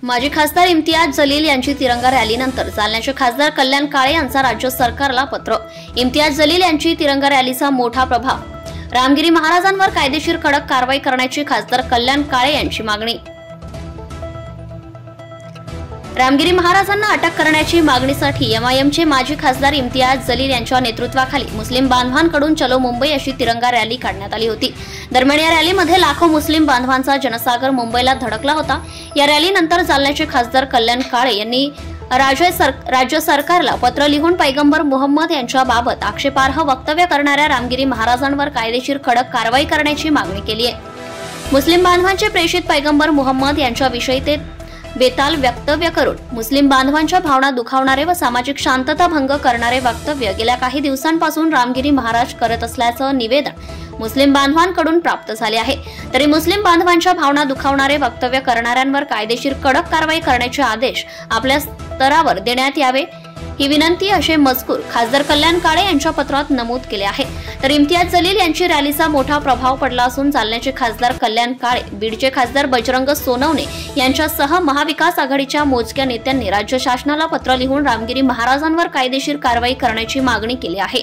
माजी खासदार इम्तियाज जलील यांची तिरंगा रॅलीनंतर जालन्याचे खासदार कल्याण काळे यांचा राज्य सरकारला पत्र। इम्तियाज जलील यांची तिरंगा रॅलीचा मोठा प्रभाव, रामगिरी महाराजांवर कायदेशीर कडक कारवाई करण्याची खासदार कल्याण काळे यांची मागणी। रामगिरी महाराजांना अटक करण्याची मागणीसाठी एमआयएमचे माजी खासदार इम्तियाज जलील यांच्या नेतृत्वाखाली मुस्लिम बांधवांकडून चलो मुंबई अशी तिरंगा रॅली काढण्यात आली होती। दरम्यान या रॅलीमध्ये लाखो मुस्लिम बांधवांचा जनसागर मुंबईला धडकला होता। या रॅलीनंतर जालन्याचे खासदार कल्याण काळे यांनी राज्य सरकारला पत्र लिहून पैगंबर मुहम्मद यांच्याबाबत आक्षेपार्ह वक्तव्य करणाऱ्या रामगिरी महाराजांवर कायदेशीर कडक कारवाई करण्याची मागणी केली आहे। मुस्लिम बांधवांचे प्रेषित पैगंबर मुहम्मद यांच्याविषयी ते बेताल वक्तव्य करून मुस्लिम बांधवांच्या भावना दुखावणारे व सामाजिक शांतता भंग करणारे वक्तव्य गेल्या काही दिवसांपासून रामगिरी महाराज करत असल्याचं निवेदन मुस्लिम बांधवांकडून प्राप्त झाले आहे। तरी मुस्लिम बांधवांच्या भावना दुखावणारे वक्तव्य करणाऱ्यांवर कायदेशीर कडक कारवाई करण्याचे आदेश आपल्या स्तरावर देण्यात यावे ही विनंती असे मजकूर खासदार कल्याण काळे यांच्या पत्रात नमूद केले आहे। तर इम्तियाज जलील यांची रॅलीचा मोठा प्रभाव पडला असून जालन्याचे खासदार कल्याण काळे, बीडचे खासदार बजरंग सोनवणे यांच्यासह महाविकास आघाडीच्या मोजक्या नेत्यांनी राज्य शासनाला पत्र लिहून रामगिरी महाराजांवर कायदेशीर कारवाई करण्याची मागणी केली आहे।